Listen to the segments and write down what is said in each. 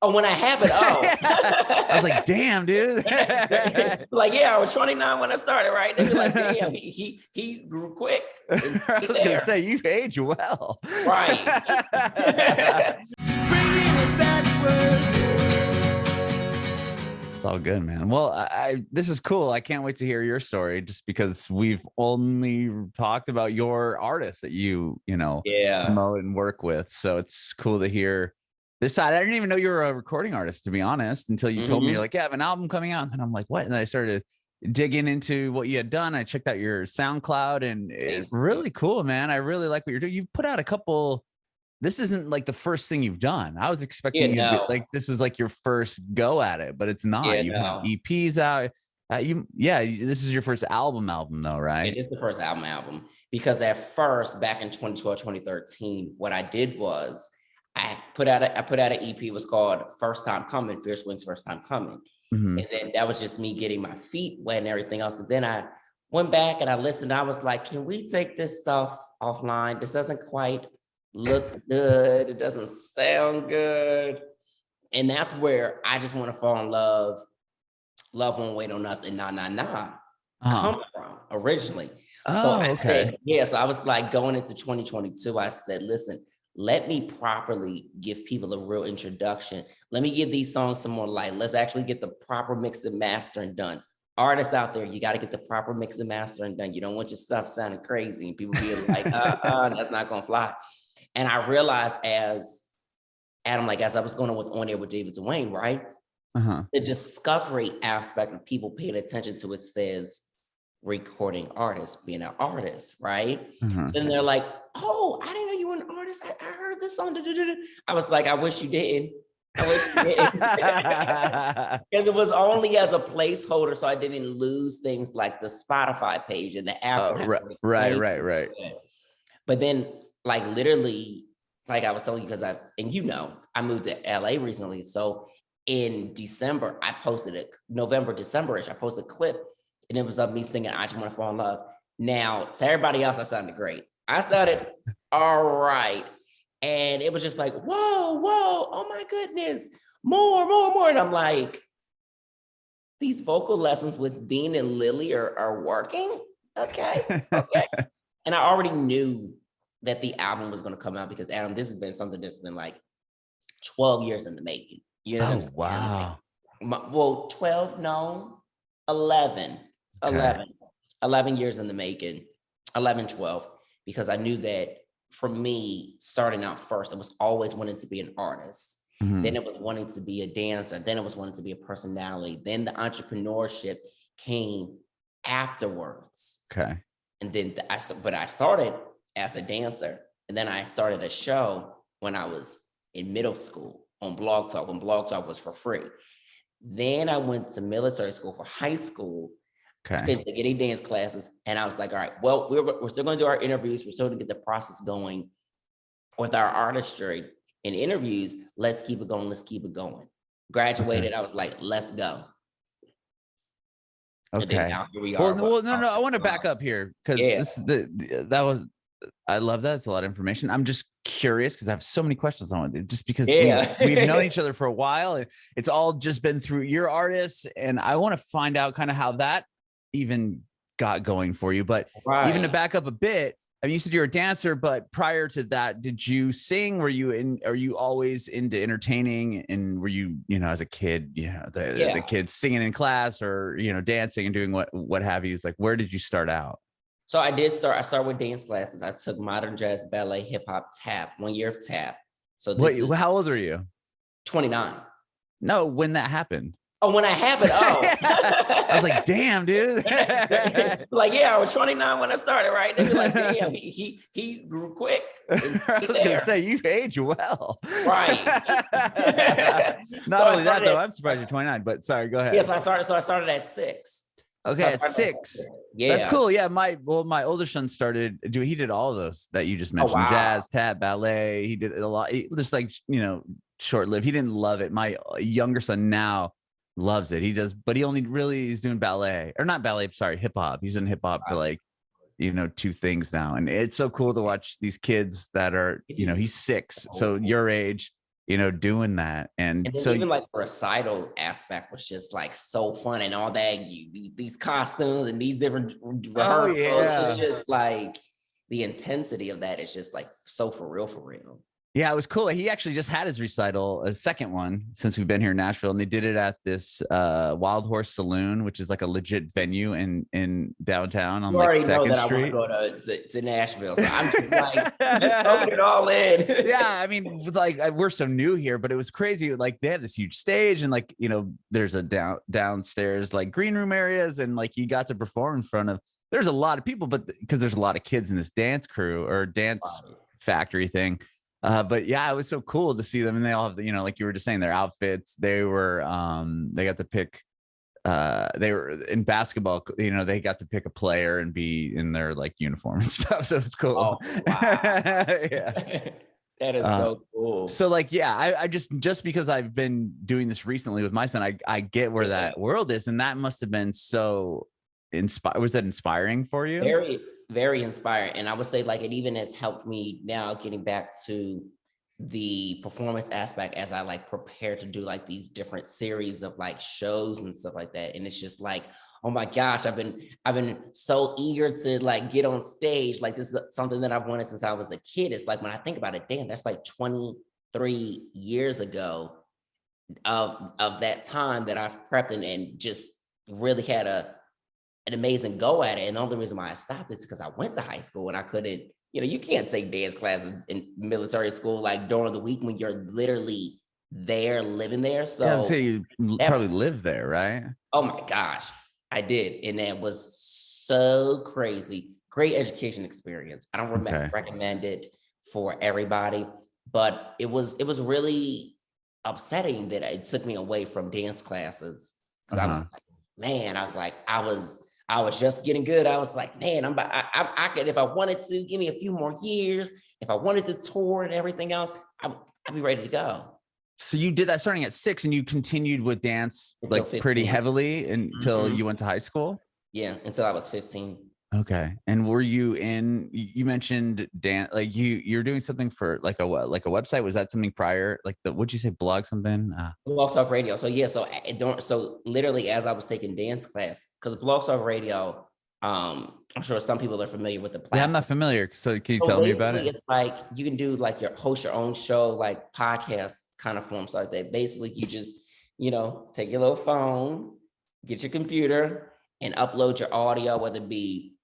Oh, when I have it, I was like, damn, dude. like, yeah, I was 29 when I started, right? They'd be like, damn, he grew quick. I was gonna say you've aged well. Right. It's all good, man. Well, this is cool. I can't wait to hear your story, just because we've only talked about your artists that you promote and work with. So it's cool to hear this side. I didn't even know you were a recording artist, to be honest, until you told me. You're like, yeah, I have an album coming out. And I'm like, what? And then I started digging into what you had done. I checked out your SoundCloud, and it's really cool, man. I really like what you're doing. You've put out a couple. This isn't like the first thing you've done. I was expecting you to be like, this is like your first go at it, but it's not. You have EPs out. This is your first album though, right? It is the first album, because at first, back in 2012, 2013, what I did was I put out an EP. It was called First Time Coming, Fierce Wings First Time Coming. And then that was just me getting my feet wet and everything else. And then I went back and I listened. I was like, can we take this stuff offline? This doesn't quite look good. It doesn't sound good. And that's where I just want to fall in love. Love Won't Wait on Us and Nah Nah Nah come from originally. So I was like, going into 2022, I said, listen, let me properly give people a real introduction. Let me give these songs some more light. Let's actually get the proper mix and mastering done. Artists out there, you got to get the proper mix and mastering done. You don't want your stuff sounding crazy and people be like, that's not gonna fly. And I realized as I was going on Air with David Duane, right? The discovery aspect of people paying attention to it says recording artist, being an artist, right? So then they're like, oh, I didn't know you were an artist. I heard this song. I was like, I wish you didn't. Because it was only as a placeholder, so I didn't lose things like the Spotify page and the Apple. Right. But then, like, literally, like I was telling you, because I moved to LA recently. So in December, I posted it, November, December-ish, I posted a clip, and it was of me singing I Just Want to Fall in Love. Now, to everybody else, I sounded great. I sounded all right. And it was just like, whoa, oh my goodness, more. And I'm like, these vocal lessons with Dean and Lily are working. Okay. And I already knew that the album was going to come out because, Adam, this has been something that's been like 12 years in the making. You know? Oh, wow. Like, 12, no, 11. Okay. 11 years in the making, 11, 12, because I knew that for me, starting out first, it was always wanting to be an artist. Then it was wanting to be a dancer. Then it was wanting to be a personality. Then the entrepreneurship came afterwards. Okay. And then I started as a dancer. And then I started a show when I was in middle school on Blog Talk, when Blog Talk was for free. Then I went to military school for high school. To get any dance classes. And I was like, all right, well, we're still going to do our interviews. We're still going to get the process going with our artistry and interviews. Let's keep it going. Graduated. I was like, let's go. Okay. Here we are. Well, no, I want to back up here, because I love that. It's a lot of information. I'm just curious because I have so many questions on it, just because we've known each other for a while. It's all just been through your artists. And I want to find out kind of how that even got going for you. But even to back up a bit, I mean, you said you're a dancer, but prior to that, did you sing? Are you always into entertaining? And were you, as a kid, the kids singing in class or, dancing and doing what have you? Like, where did you start out? So I started with dance classes. I took modern jazz, ballet, hip hop, tap, 1 year of tap. So how old are you? 29. No, when that happened. Oh, when I have it. I was like, damn, dude. Like, yeah, I was 29 when I started, right? They'd be like, damn, he grew quick. I was gonna say, you've aged well. Right. Not only that, though, I'm surprised you're 29, but sorry, go ahead. Yes, I started at 6. Okay, at 6. Yeah. That's cool. Yeah, my older son started he did all of those that you just mentioned. Jazz, tap, ballet. He did a lot. Just like, short-lived. He didn't love it. My younger son now loves it. He does, but he only really is doing ballet, or not ballet, sorry, hip hop. He's in hip hop for like, 2 things now. And it's so cool to watch these kids that are, he's 6. So your age, doing that. And then so even like the recital aspect was just like so fun, and all that, these costumes and these different rehearsals. It's just like the intensity of that is just like so for real, for real. Yeah, it was cool. He actually just had his recital, a second one, since we've been here in Nashville, and they did it at this Wild Horse Saloon, which is like a legit venue in downtown on like 2nd Street. I want to go to Nashville, so I'm just like just throwing it all in. Yeah, I mean, like we're so new here, but it was crazy. Like they had this huge stage, and like there's a downstairs like green room areas, and like you got to perform in front of. There's a lot of people, but because there's a lot of kids in this dance crew or dance factory thing. But yeah, it was so cool to see them, and they all have like you were just saying, their outfits. They were they got to pick they were in basketball, they got to pick a player and be in their like uniform and stuff, so it's cool. Oh, wow. Yeah. That is so cool. So like, yeah, I just because I've been doing this recently with my son, I get where that world is, and that must have been so was that inspiring for you? Very, very inspiring. And I would say like it even has helped me now getting back to the performance aspect as I like prepare to do like these different series of like shows and stuff like that. And it's just like, oh my gosh, I've been so eager to like get on stage. Like this is something that I've wanted since I was a kid. It's like when I think about it, damn, that's like 23 years ago of that time that I've prepped and just really had an amazing go at it. And the only reason why I stopped is because I went to high school and I couldn't, you can't take dance classes in military school like during the week when you're literally there, living there. So you probably live there, right? Oh my gosh, I did. And that was so crazy. Great education experience. I don't recommend it for everybody, but it was really upsetting that it took me away from dance classes. Because I was just getting good. I was like, man, I could, if I wanted to, give me a few more years. If I wanted to tour and everything else, I'd be ready to go. So you did that starting at 6 and you continued with dance like pretty heavily until you went to high school? Yeah, until I was 15. Okay. And were you you mentioned dance, like you're doing something for like a website? Was that something prior? Like what'd you say, blog something? Blog Talk Radio. So yeah, so literally as I was taking dance class, because Blog Talk Radio, I'm sure some people are familiar with the platform. Yeah, I'm not familiar. So can you tell me about it? It's like you can do like host your own show, like podcast kind of forms like that. Basically, you just, take your little phone, get your computer, and upload your audio, whether it be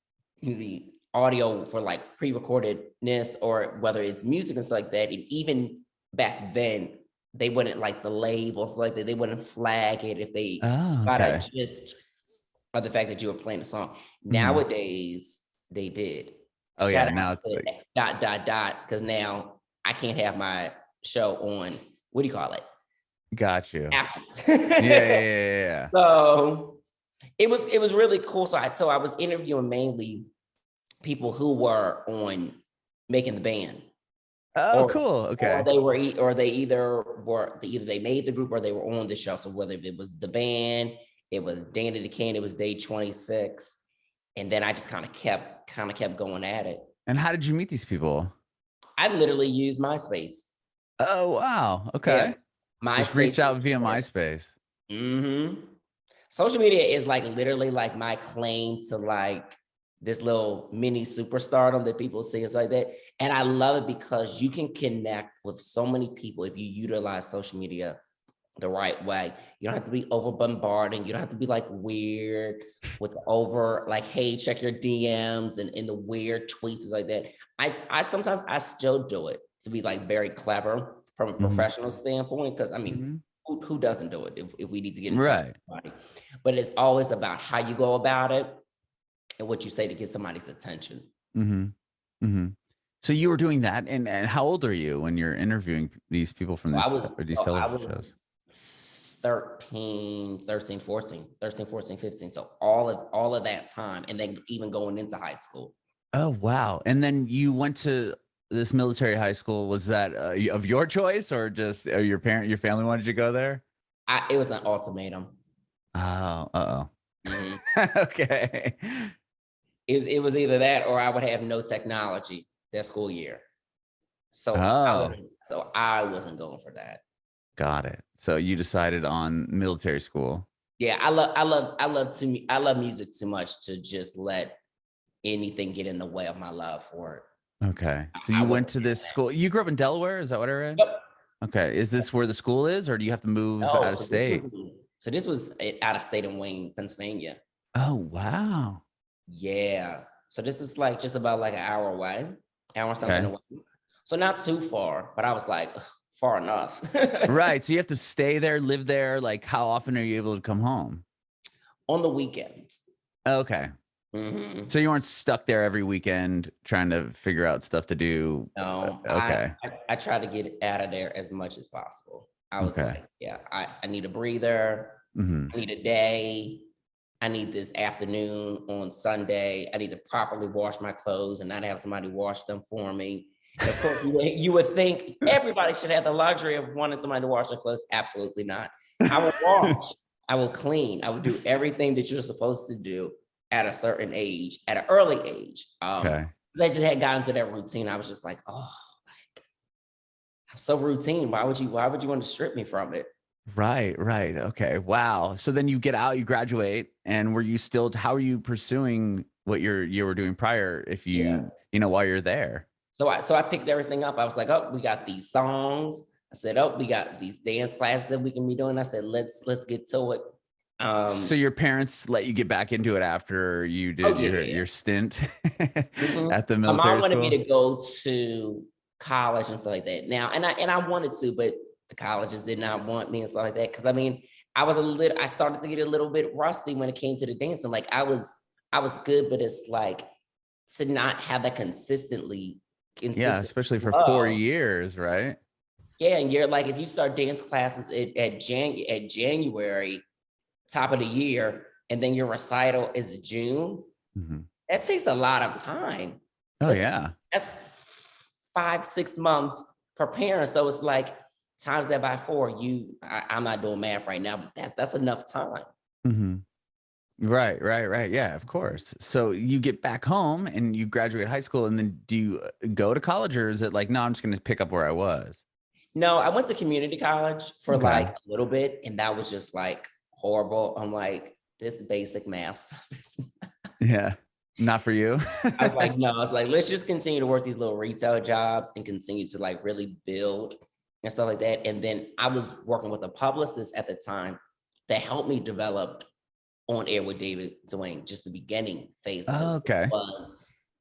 the audio for like pre-recordedness or whether it's music and stuff like that. And even back then, they wouldn't like the labels like that. They wouldn't flag it if they got a gist of the fact that you were playing a song. Nowadays, they did. Oh, yeah. Now it's like... because now I can't have my show on, what do you call it? Got you. Apple. Yeah. So it was really cool. So I was interviewing mainly people who were on Making the Band. Oh, cool. Okay. Or they either they made the group or they were on the show. So whether it was the band, it was Danny the Kane, it was Day 26, and then I just kind of kept going at it. And how did you meet these people? I literally used MySpace. Oh wow. Okay. Yeah. Just reach out via MySpace. Social media is like literally like my claim to like this little mini superstardom that people see and like that. And I love it because you can connect with so many people if you utilize social media the right way. You don't have to be over bombarding. You don't have to be like weird with like, hey, check your DMs and the weird tweets like that. I sometimes still do it to be like very clever from a professional standpoint. Cause I mean, who doesn't do it if we need to get into somebody? But it's always about how you go about it and what you say to get somebody's attention. So you were doing that, and how old are you when you're interviewing these people from these television shows? 13, 14, 15. So all of that time, and then even going into high school. Oh, wow. And then you went to this military high school. Was that of your choice, or just your family wanted you to go there? It was an ultimatum. Oh, okay. It was either that or I would have no technology that school year. So I wasn't going for that. Got it. So you decided on military school. Yeah, I love music too much to just let anything get in the way of my love for it. Okay. So you went to this school. You grew up in Delaware, is that what I read? Yep. Okay. Is this where the school is, or do you have to move out of state? This was out of state in Wayne, Pennsylvania. Oh, wow. Yeah. So this is like just about like an hour away, hour something away. So not too far, but I was like, far enough. Right. So you have to stay there, live there. Like, how often are you able to come home? On the weekends. Okay. Mm-hmm. So you weren't stuck there every weekend trying to figure out stuff to do. No. Okay. I try to get out of there as much as possible. I was like, yeah, I need a breather. Mm-hmm. I need a day. I need this afternoon on Sunday. I need to properly wash my clothes and not have somebody wash them for me. And of course, you would think everybody should have the luxury of wanting somebody to wash their clothes. Absolutely not. I will wash. I will clean. I will do everything that you're supposed to do at a certain age, at an early age. I just had gotten to that routine. I was just like, oh, I'm so routine. Why would you want to strip me from it? Right. Okay. Wow. So then you get out, you graduate, and how are you pursuing what you were doing prior if while you're there? So I picked everything up. I was like, oh, we got these songs. I said, oh, we got these dance classes that we can be doing. I said, let's get to it. So your parents let you get back into it after you did your stint at the military school? My mom wanted me to go to college and stuff like that. Now, and I wanted to, but the colleges did not want me and stuff like that. Because I mean, I started to get a little bit rusty when it came to the dancing. Like I was good, but it's like to not have that consistent. Yeah, especially for 4 years, right? Yeah, and you're like, if you start dance classes at January, top of the year, and then your recital is June, that takes a lot of time. That's 5-6 months preparing. So it's like times that by 4. I'm not doing math right now, but that's enough time. Mm-hmm. Right. Yeah, of course. So you get back home and you graduate high school, and then do you go to college, or is it like, no, I'm just going to pick up where I was? No, I went to community college for like a little bit, and that was just like horrible. I'm like, this basic math stuff is not for you. I was like, no, I was like, let's just continue to work these little retail jobs and continue to like really build and stuff like that. And then I was working with a publicist at the time that helped me develop On Air with David Duane. Just the beginning phase was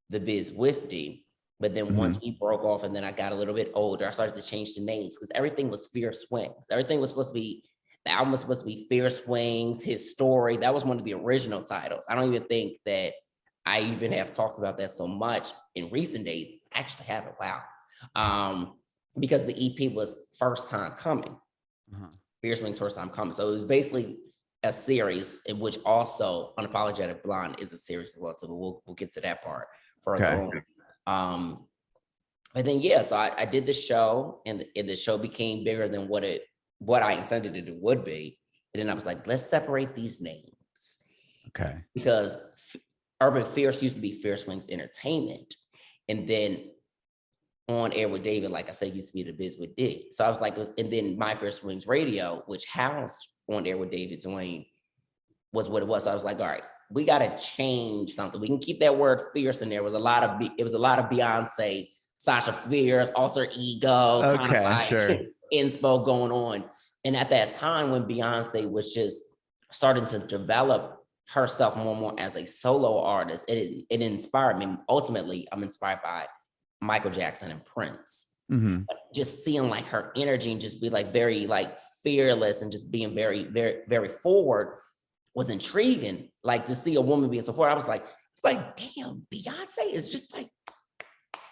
the Biz with D. But then once we broke off and then I got a little bit older, I started to change the names because everything was Fierce Swings. Everything was supposed to be, the album was supposed to be Fierce Swings, His Story. That was one of the original titles. I don't even think that I even have talked about that so much in recent days. I actually haven't, because the EP was First Time Coming. Fierce Swings, First Time Coming. So it was basically a series in which also Unapologetic Blonde is a series as well. So we'll get to that part further on. But then so I did the show, and the show became bigger than what I intended it would be. And then I was like, let's separate these names. Okay. Because Urban Fierce used to be Fierce Wings Entertainment. And then On Air with David, like I said, used to be the Biz with D. So I was like, and then My Fierce Wings Radio, which housed On Air with David Duane, was what it was. So I was like, all right, we got to change something. We can keep that word fierce in there. It was a lot of Beyonce, Sasha Fierce, alter ego, kind of like inspo going on. And at that time when Beyonce was just starting to develop herself more and more as a solo artist, it inspired me. Ultimately, I'm inspired by Michael Jackson and Prince. Just seeing like her energy and just be like very like fearless and just being very, very, very forward was intriguing. Like to see a woman being so forward, I was like, damn, Beyonce is just like,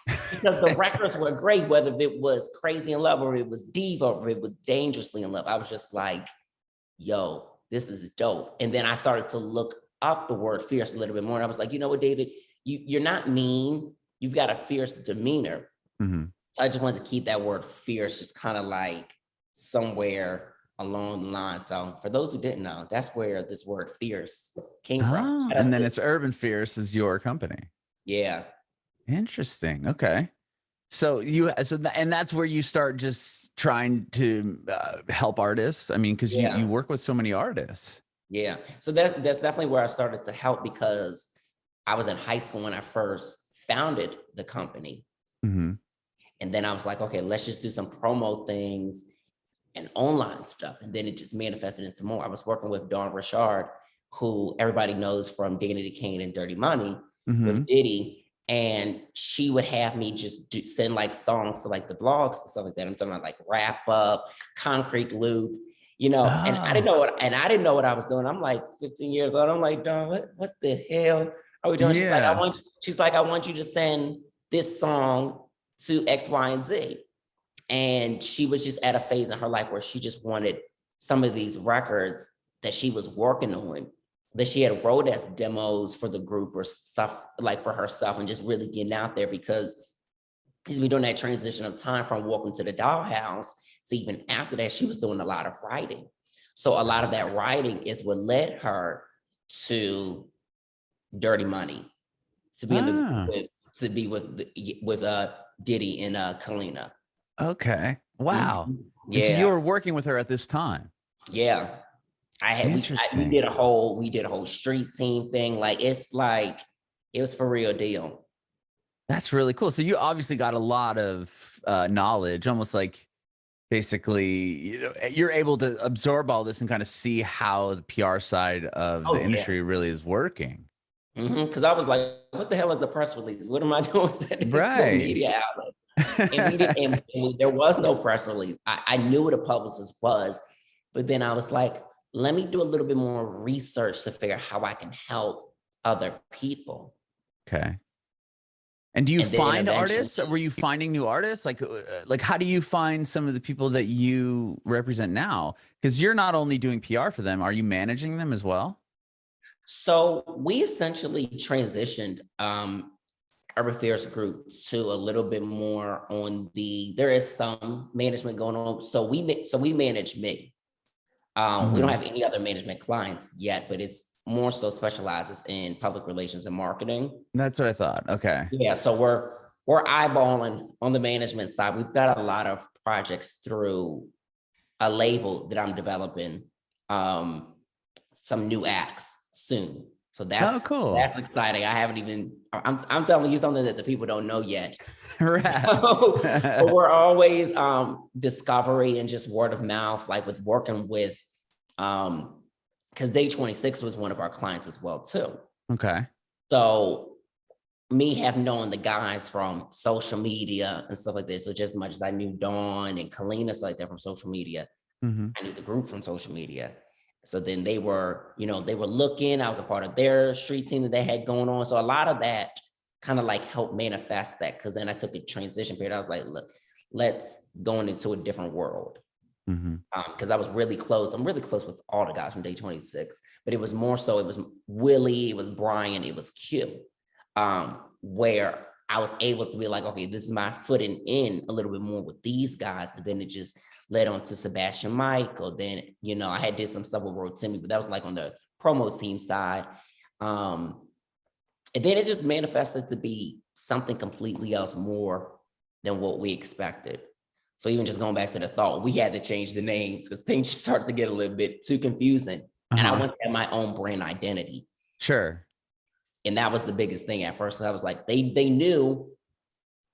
because the records were great, whether it was Crazy in Love or it was Diva or it was Dangerously in Love. I was just like, yo, this is dope. And then I started to look up the word fierce a little bit more. And I was like, you know what, David, you're not mean. You've got a fierce demeanor. So I just wanted to keep that word fierce just kind of like somewhere along the line. So for those who didn't know, that's where this word fierce came from. And then it's Urban Fierce is your company. Yeah. Interesting. Okay. So and that's where you start just trying to help artists. I mean, because you work with so many artists. Yeah. So that's definitely where I started to help, because I was in high school when I first founded the company. Mm-hmm. And then I was like, okay, let's just do some promo things and online stuff. And then it just manifested into more. I was working with Dawn Richard, who everybody knows from Dignity Kane and Dirty Money, with Diddy. And she would have me just send like songs to like the blogs and stuff like that. I'm talking about like Wrap Up, Concrete Loop, and I didn't know what I was doing. I'm like 15 years old. I'm like, Dawn, what the hell are we doing? Yeah. She's like, I want you to send this song to X, Y, and Z. And she was just at a phase in her life where she just wanted some of these records that she was working on, that she had wrote as demos for the group or stuff like for herself, and just really getting out there, because she's been doing that transition of time from Welcome to the Dollhouse to even after that, she was doing a lot of writing. So a lot of that writing is what led her to Dirty Money, to be with Diddy and Kalina. Okay. Wow. Mm-hmm. Yeah. And so you were working with her at this time. Yeah. We did a whole street team thing. Like, it was for real deal. That's really cool. So you obviously got a lot of knowledge, almost like basically, you're able to absorb all this and kind of see how the PR side of the industry really is working. Because I was like, what the hell is a press release? What am I doing sending this to a Right. media outlet? And there was no press release. I knew what a publicist was, but then I was like, let me do a little bit more research to figure out how I can help other people. Okay. And do you find artists? Were you finding new artists? Like how do you find some of the people that you represent now? Because you're not only doing PR for them, are you managing them as well? So we essentially transitioned Urban Affairs Group to a little bit more on there is some management going on. So we manage me. We don't have any other management clients yet, but it's more so specializes in public relations and marketing. That's what I thought. Okay. Yeah. So we're eyeballing on the management side. We've got a lot of projects through a label that I'm developing, some new acts soon. So that's cool. That's exciting. I'm telling you something that the people don't know yet. Right. But we're always discovery and just word of mouth, like with working with because Day 26 was one of our clients as well too. Okay. So me have known the guys from social media and stuff like that. So just as much as I knew Dawn and Kalina, so like that from social media, I knew the group from social media. So then they were looking, I was a part of their street team that they had going on. So a lot of that kind of like helped manifest that. Cause then I took a transition period. I was like, look, let's go into a different world. Cause I was really close. I'm really close with all the guys from Day 26, but it was more so, it was Willie, it was Brian, it was Q, where I was able to be like, okay, this is my footing in a little bit more with these guys. And then it just led on to Sebastian Michael. Then, I did some stuff with Rotimi, but that was like on the promo team side. And then it just manifested to be something completely else more than what we expected. So even just going back to the thought, we had to change the names because things just started to get a little bit too confusing. And I wanted to have my own brand identity. Sure. And that was the biggest thing at first. I was like, they knew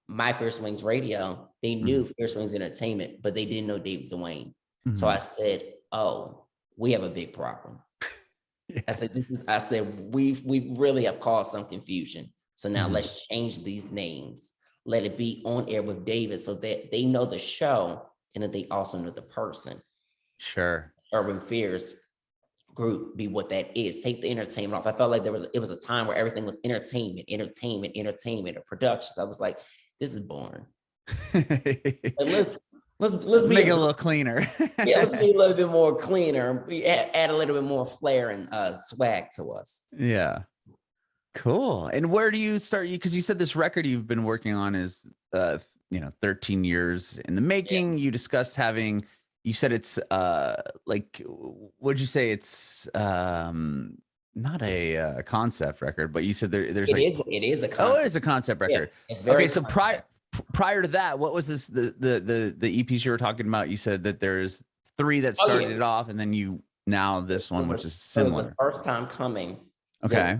My Fierce Wings Radio. They knew Fierce Wings Entertainment, but they didn't know David Duane. So I said, oh, we have a big problem. I said, we really have caused some confusion. So now let's change these names. Let it be On Air with David so that they know the show and that they also know the person. Sure. Urban Fears Group be what that is. Take the entertainment off. I felt like it was a time where everything was entertainment, or productions. I was like, this is boring. Let's make it a little cleaner. Yeah, let's be a little bit more cleaner. We add a little bit more flair and swag to us. Yeah. Cool. And where do you start? Because you said this record you've been working on is 13 years in the making. You discussed having, you said it's like, what'd you say? It's not a concept record, but you said there's it is a concept. Oh, it is a concept record. Yeah, it's very okay. So prior to that, what was this, the EPs you were talking about? You said that there's 3 that started it off, and then now this one, which is similar. The first time coming. Okay.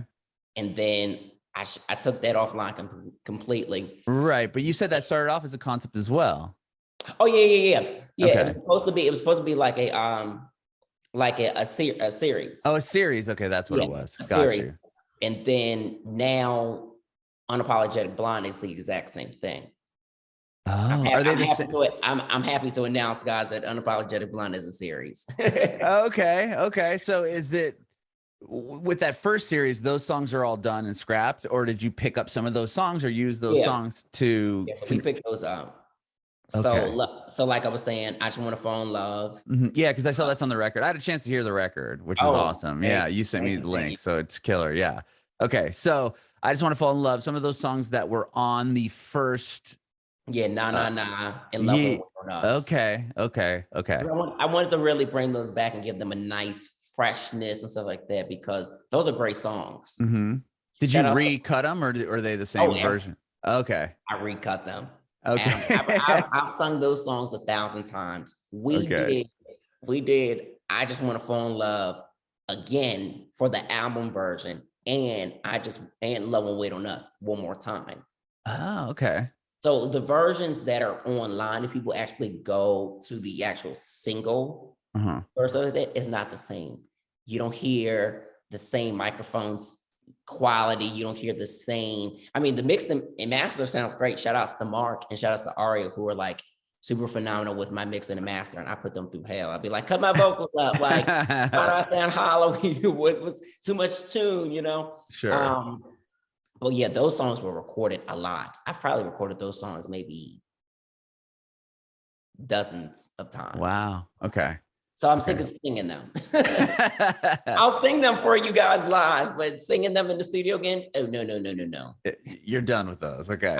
And then I took that offline completely. Right. But you said that started off as a concept as well. Oh yeah. Okay. It was supposed to be like a series. Oh, a series. Okay, that's what it was. Got you. And then now Unapologetic Blonde is the exact same thing. Oh, are they the same? I'm happy to announce, guys, that Unapologetic Blonde is a series. Okay. So is it, with that first series, those songs are all done and scrapped, or did you pick up some of those songs or use those songs to? Yeah, so we picked those up. Okay. So like I was saying, I Just Want to Fall in Love. Mm-hmm. Yeah, because I saw that's on the record. I had a chance to hear the record, which is awesome. Yeah, you sent me the link, so it's killer. Yeah. Okay, so I Just Want to Fall in Love. Some of those songs that were on the first. Yeah, Nah, In Love with Us. Okay. I wanted to really bring those back and give them a nice freshness and stuff like that, because those are great songs. Mm-hmm. Did you recut them, or are they the same version? Okay. I recut them. Okay. I've sung those songs 1,000 times. We did I Just Want to Fall in Love again for the album version, and Love Won't Wait on Us one more time. Oh, okay. So the versions that are online, if people actually go to the actual single version of it, is not the same. You don't hear the same microphones quality. You don't hear the same. I mean, the mix and master sounds great. Shout outs to Mark and shout outs to Aria, who are like super phenomenal with my mix and the master. And I put them through hell. I'd be like, cut my vocals up. Like, why do I sound hollow with too much tune, you know? Sure. But yeah, those songs were recorded a lot. I've probably recorded those songs maybe dozens of times. Wow. Okay. So I'm sick of singing them. I'll sing them for you guys live, but singing them in the studio again? Oh, no. You're done with those. Okay.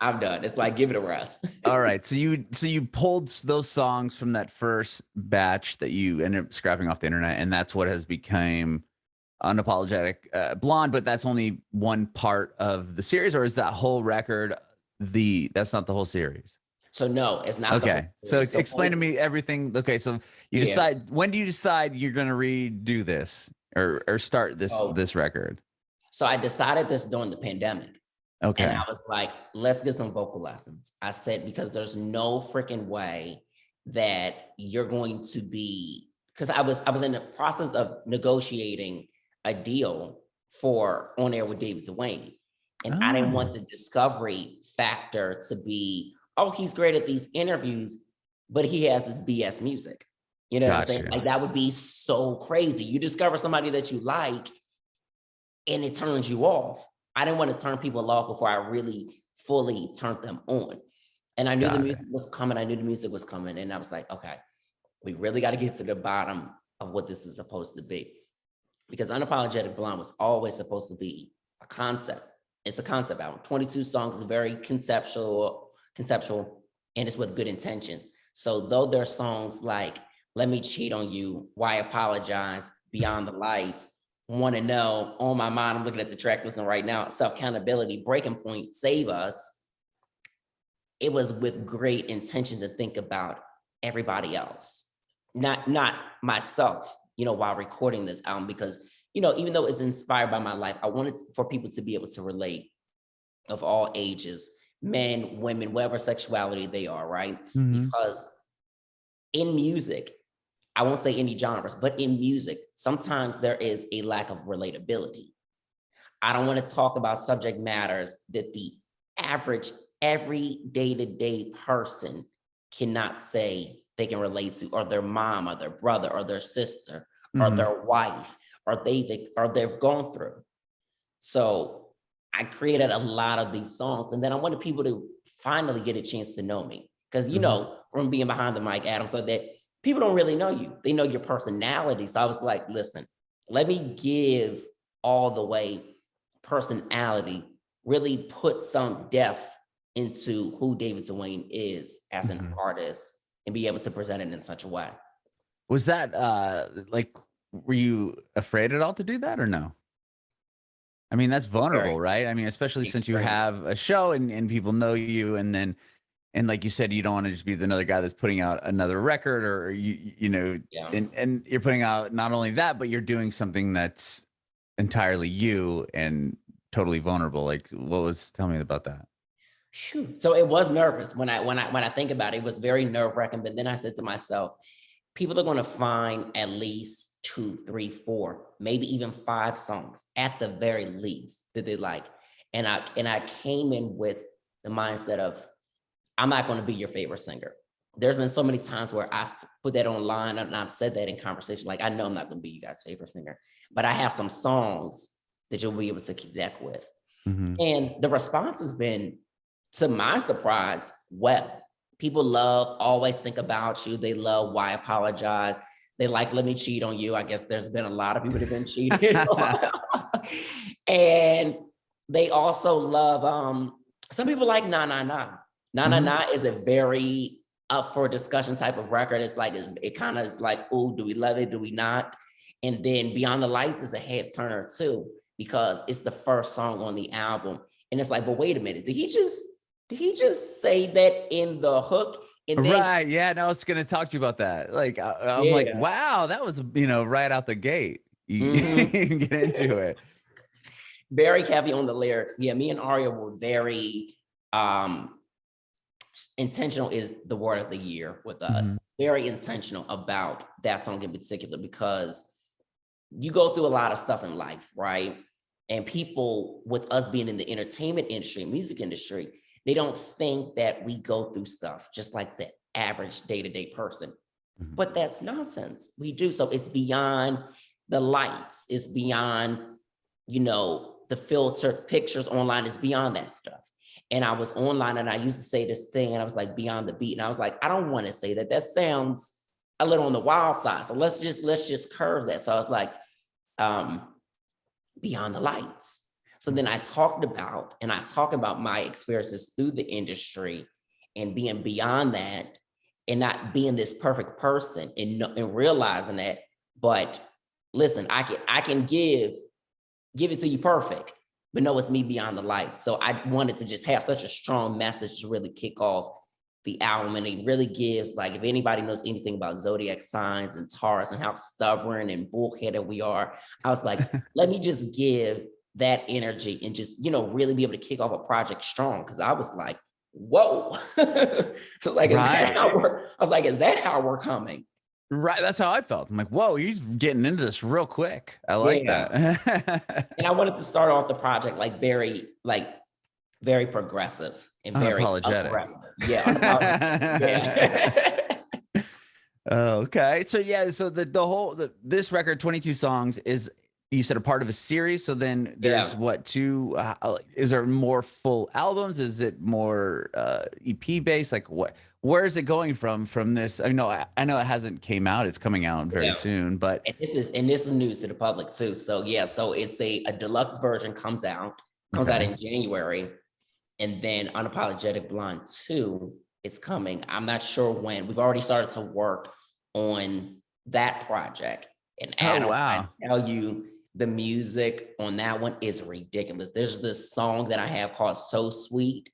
I'm done. It's like, give it a rest. All right. So you pulled those songs from that first batch that you ended up scrapping off the internet, and that's what has become Unapologetic Blonde, but that's only one part of the series, or is that whole record that's not the whole series? So no, it's not. Okay. So explain to me everything. Okay. So you decide, when do you decide you're going to redo this or start this record? So I decided this during the pandemic. Okay. And I was like, let's get some vocal lessons. I said, because there's no freaking way that you're going to be, because I was in the process of negotiating a deal for On Air with David Duane. And I didn't want the discovery factor to be, oh, he's great at these interviews, but he has this BS music. You know what I'm saying? Like, that would be so crazy. You discover somebody that you like and it turns you off. I didn't want to turn people off before I really fully turned them on. And I knew the music was coming. And I was like, okay, we really got to get to the bottom of what this is supposed to be. Because Unapologetic Blonde was always supposed to be a concept. It's a concept album. 22 songs, very conceptual, and it's with good intention. So though there are songs like Let Me Cheat on You, Why Apologize, Beyond the Lights, Want to Know, On My Mind, I'm looking at the track listing right now, Self-Accountability, Breaking Point, Save Us, it was with great intention to think about everybody else, not myself, while recording this album, because, even though it's inspired by my life, I wanted for people to be able to relate, of all ages, men, women, whatever sexuality they are, right? Mm-hmm. Because in music, I won't say any genres, but in music, sometimes there is a lack of relatability. I don't want to talk about subject matters that the average, every day-to-day person cannot say they can relate to, or their mom, or their brother, or their sister, or their wife, or they've gone through. So I created a lot of these songs, and then I wanted people to finally get a chance to know me. Because, from being behind the mic, Adam, so that people don't really know you. They know your personality. So I was like, listen, let me give all the way personality, really put some depth into who David Duane is as an artist, and be able to present it in such a way. Was that were you afraid at all to do that, or no? I mean, that's vulnerable, right? I mean, especially since you have a show and people know you, and then, and like you said, you don't want to just be another guy that's putting out another record, or you know, and you're putting out not only that, but you're doing something that's entirely you and totally vulnerable. Like, tell me about that. So it was nervous when I think about it. It was very nerve-wracking. But then I said to myself, people are going to find at least 2, 3, 4, maybe even 5 songs at the very least that they like. And I came in with the mindset of, I'm not going to be your favorite singer. There's been so many times where I've put that online and I've said that in conversation. Like, I know I'm not going to be you guys' favorite singer, but I have some songs that you'll be able to connect with. And the response has been, to my surprise, well, people love Always Think About You. They love Why Apologize. They like Let Me Cheat on You. I guess there's been a lot of people that have been cheated on. And they also love, some people like Na Na Na. Na Na Na is a very up for discussion type of record. It's like, it kind of is like, oh, do we love it? Do we not? And then Beyond the Lights is a head turner too, because it's the first song on the album. And it's like, but wait a minute, did he just say that in the hook? And then, right. Yeah. No, I was going to talk to you about that. Like, I'm like, wow, that was, right out the gate. You can get into it. Very heavy on the lyrics. Yeah. Me and Aria were very intentional, is the word of the year with us. Very intentional about that song in particular, because you go through a lot of stuff in life, right? And people, with us being in the entertainment industry, music industry, they don't think that we go through stuff just like the average day-to-day person. But that's nonsense. We do. So it's beyond the lights. It's beyond, the filtered pictures online. It's beyond that stuff. And I was online and I used to say this thing and I was like, beyond the beat. And I was like, I don't want to say that. That sounds a little on the wild side. So let's just curve that. So I was like, beyond the lights. So then I talk about my experiences through the industry and being beyond that and not being this perfect person and realizing that. But listen, I can give it to you perfect, but no, it's me beyond the lights. So I wanted to just have such a strong message to really kick off the album. And it really gives, like, if anybody knows anything about zodiac signs and Taurus and how stubborn and bullheaded we are, I was like, let me just give that energy and just, really be able to kick off a project strong. Cause I was like, whoa. So like, is that how we're coming? Right. That's how I felt. I'm like, whoa, you're getting into this real quick. I like that. And I wanted to start off the project very progressive and very unapologetic. Yeah. Unapologetic. Yeah. Okay. So so this record, 22 songs, is, you said, a part of a series. So then there's two, is there more full albums? Is it more EP based? Like where is it going from this? I know it hasn't came out. It's coming out very soon, but. And this is news to the public too. So so it's a deluxe version comes out in January, and then Unapologetic Blonde 2 is coming. I'm not sure when. We've already started to work on that project. And Adam, I tell you, the music on that one is ridiculous. There's this song that I have called So Sweet.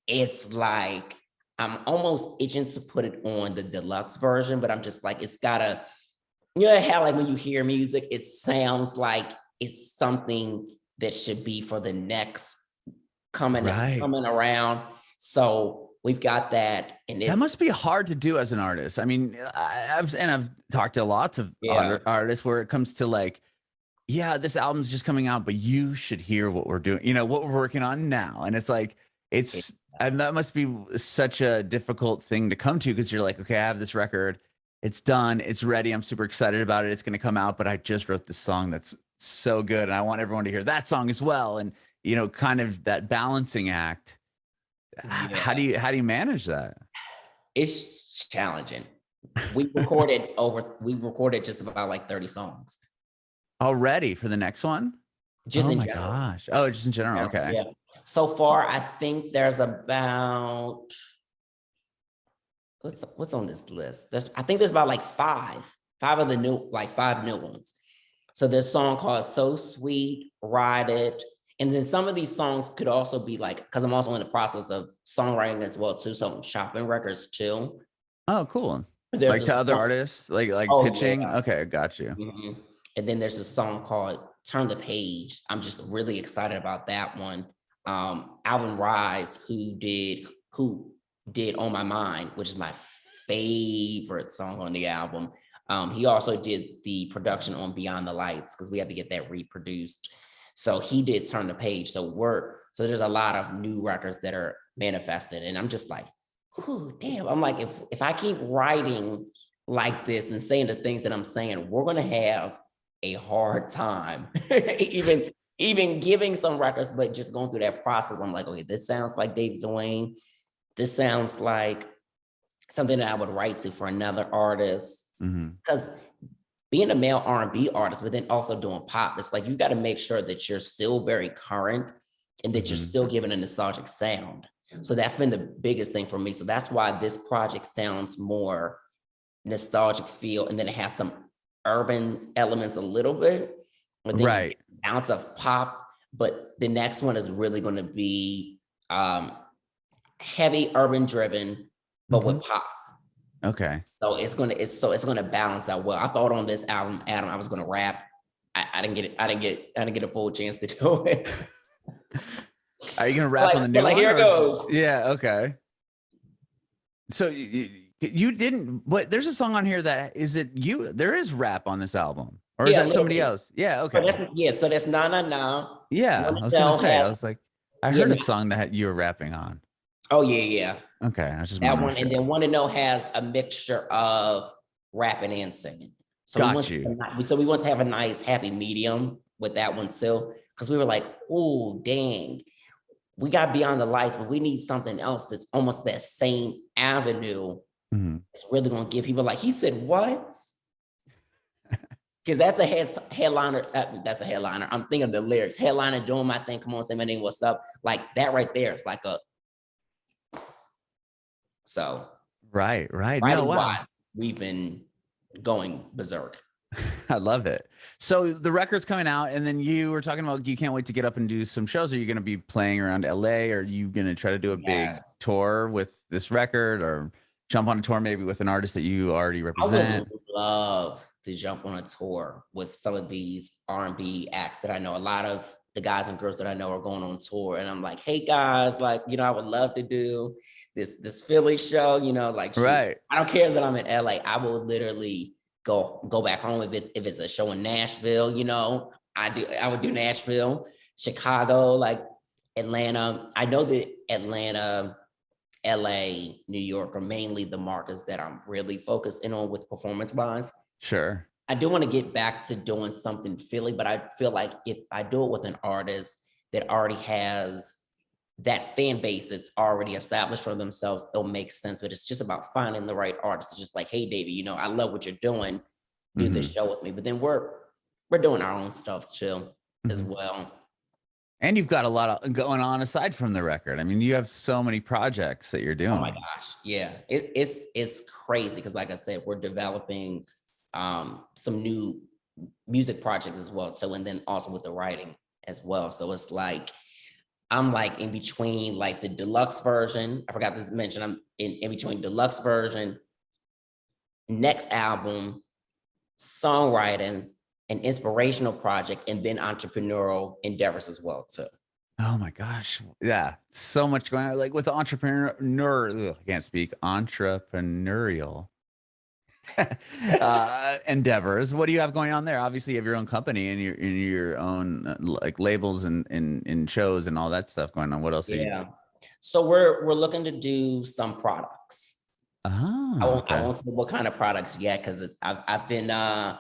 It's like, I'm almost itching to put it on the deluxe version, but I'm just like, it's gotta, how like when you hear music, it sounds like it's something that should be for the next coming around. So we've got that. And that must be hard to do as an artist. I mean, I've talked to lots of artists where it comes to like, this album's just coming out, but you should hear what we're doing, what we're working on now. And it's like, and that must be such a difficult thing to come to, because you're like, okay, I have this record, it's done, it's ready, I'm super excited about it, it's going to come out, but I just wrote this song that's so good, and I want everyone to hear that song as well. And kind of that balancing act. How do you manage that? It's challenging. We recorded just about like 30 songs already for the next one. Just in general. Gosh. Oh, just in general. Okay. Yeah. So far, I think there's about, what's on this list? I think there's about like five of the new, like 5 new ones. So there's a song called So Sweet, Ride It, And then some of these songs could also be like, because I'm also in the process of songwriting as well too, so I'm shopping records too. Oh, cool. There's like to other artists, like pitching. Yeah. Okay, got you. Mm-hmm. And then there's a song called Turn the Page. I'm just really excited about that one. Alvin Rise, who did On My Mind, which is my favorite song on the album. He also did the production on Beyond the Lights, because we had to get that reproduced. So he did Turn the Page. So there's a lot of new records that are manifested. And I'm just like, ooh, damn. I'm like, if I keep writing like this and saying the things that I'm saying, we're gonna have a hard time. even giving some records, but just going through that process, I'm like, okay, this sounds like David Duane. This sounds like something that I would write to for another artist. Because being a male R&B artist, but then also doing pop, it's like you got to make sure that you're still very current and that you're still giving a nostalgic sound. So that's been the biggest thing for me. So that's why this project sounds more nostalgic feel, and then it has some urban elements a little bit, but then right, an ounce of pop. But the next one is really going to be heavy urban driven, but with pop. Okay. So it's gonna balance out well. I thought on this album, Adam, I was gonna rap. I didn't get a full chance to do it. Are you gonna rap on the new one? Here it goes. Yeah. Okay. So you didn't, but there's a song on here that is it you? There is rap on this album, or is that somebody else? Yeah. Okay. So that's Nah Nah Nah. Yeah, I was gonna say. I was like, I heard a song that you were rapping on. Oh yeah. Okay, I was just that one, and then Wanna Know has a mixture of rapping and singing. So we want to have a nice happy medium with that one too, because we were like, oh dang, we got Beyond the Lights, but we need something else that's almost that same avenue. It's really gonna give people like, he said what? Because that's a headliner. That's a headliner. I'm thinking of the lyrics. Headliner doing my thing. Come on, say my name. What's up? Like that right there is like a. So. Right. No, wow. We've been going berserk. I love it. So the record's coming out, and then you were talking about you can't wait to get up and do some shows. Are you going to be playing around LA? Or are you going to try to do a big tour with this record, or jump on a tour maybe with an artist that you already represent? I would love to jump on a tour with some of these R&B acts that I know. A lot of the guys and girls that I know are going on tour, and I'm like, hey guys, like, you know, I would love to do this Philly show, you know, like, right. I don't care that I'm in LA. I will literally go back home if it's a show in Nashville, you know, I would do Nashville, Chicago, like Atlanta. I know that Atlanta, LA, New York are mainly the markets that I'm really focused in on with performance wise. Sure. I do want to get back to doing something Philly, but I feel like if I do it with an artist that already has that fan base that's already established for themselves, it'll make sense. But it's just about finding the right artist. It's just like, hey, David, you know, I love what you're doing. Do this show with me. But then we're doing our own stuff too as well. And you've got a lot of going on aside from the record. I mean, you have so many projects that you're doing. Oh my gosh. Yeah. It's crazy. Cause like I said, we're developing some new music projects as well. So, and then also with the writing as well. So it's like, I'm like in between like the deluxe version. I forgot to mention, I'm in between deluxe version, next album, songwriting, an inspirational project, and then entrepreneurial endeavors as well too. Oh my gosh. Yeah. So much going on. Like with the entrepreneurial endeavors. What do you have going on there? Obviously you have your own company and your own like labels and shows and all that stuff going on. What else? So we're looking to do some products. Oh, I won't say what kind of products yet, because I've been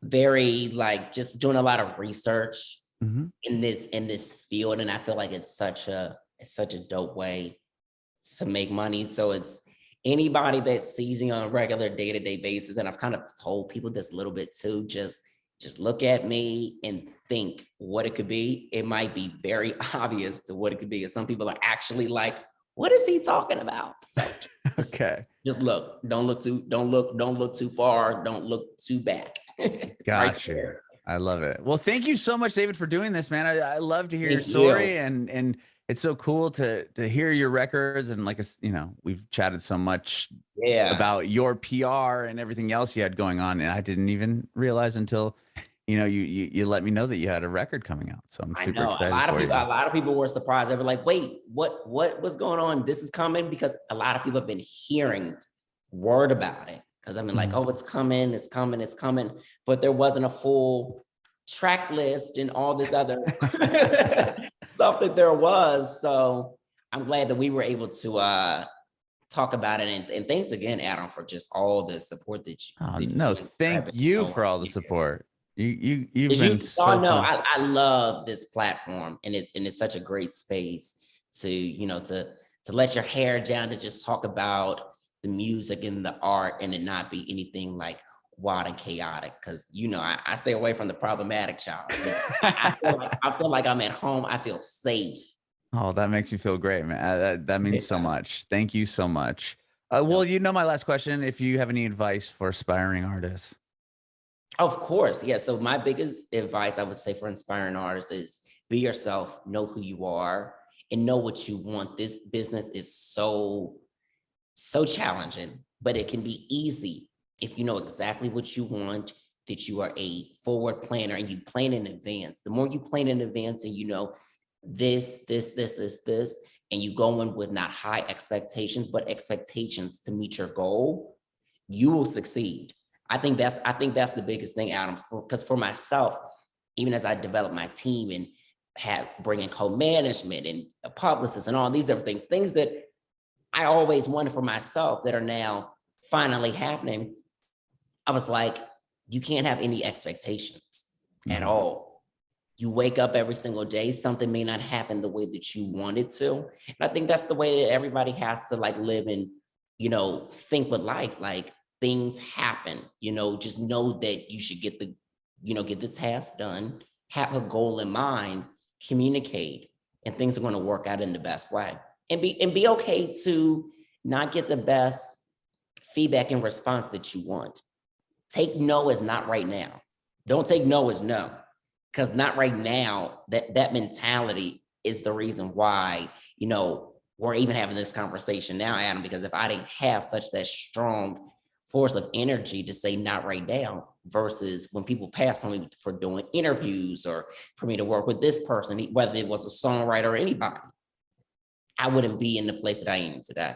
very like just doing a lot of research in this field, and I feel like it's such a dope way to make money. So it's anybody that sees me on a regular day-to-day basis, and I've kind of told people this a little bit too, just look at me and think what it could be. It might be very obvious to what it could be. And some people are actually like, what is he talking about? So just look, don't look too far, don't look too back. Gotcha. I love it. Well, thank you so much, David, for doing this, man. I love to hear your Thank story, you. and it's so cool to hear your records. And like, you know, we've chatted so much about your PR and everything else you had going on, and I didn't even realize until, you know, you let me know that you had a record coming out. So I'm super excited for you. A lot of people were surprised. They were like, "Wait, what was going on? This is coming?" Because a lot of people have been hearing word about it. Because I mean, like, oh, it's coming, it's coming, it's coming, but there wasn't a full track list and all this other stuff that there was. So I'm glad that we were able to talk about it. And thanks again, Adam, for just all the support that you. No, thank you for all the support. You've been so fun. I love this platform, and it's such a great space to, you know, to let your hair down, to just talk about the music and the art, and it not be anything like wild and chaotic. Because, you know, I stay away from the problematic child. I feel like I'm at home. I feel safe. Oh, that makes me feel great, man. That means so much. Thank you so much. Well, you know, my last question, if you have any advice for aspiring artists. Of course. Yeah. So my biggest advice I would say for inspiring artists is be yourself, know who you are, and know what you want. This business is so challenging, but it can be easy if you know exactly what you want, that you are a forward planner and you plan in advance. The more you plan in advance and you know this, and you go in with not high expectations, but expectations to meet your goal, you will succeed. I think that's the biggest thing, Adam, because for myself, even as I develop my team and bring in co-management and a publicist and all these other things that I always wanted for myself that are now finally happening, I was like, you can't have any expectations at all. You wake up every single day, something may not happen the way that you want it to. And I think that's the way that everybody has to like live and, you know, think with life. Like, things happen, you know, just know that you should get the task done, have a goal in mind, communicate, and things are going to work out in the best way. And be okay to not get the best feedback and response that you want. Take no as not right now. Don't take no as no, because not right now, that mentality is the reason why, you know, we're even having this conversation now, Adam, because if I didn't have that strong force of energy to say not right now, versus when people pass on me for doing interviews or for me to work with this person, whether it was a songwriter or anybody, I wouldn't be in the place that I am today.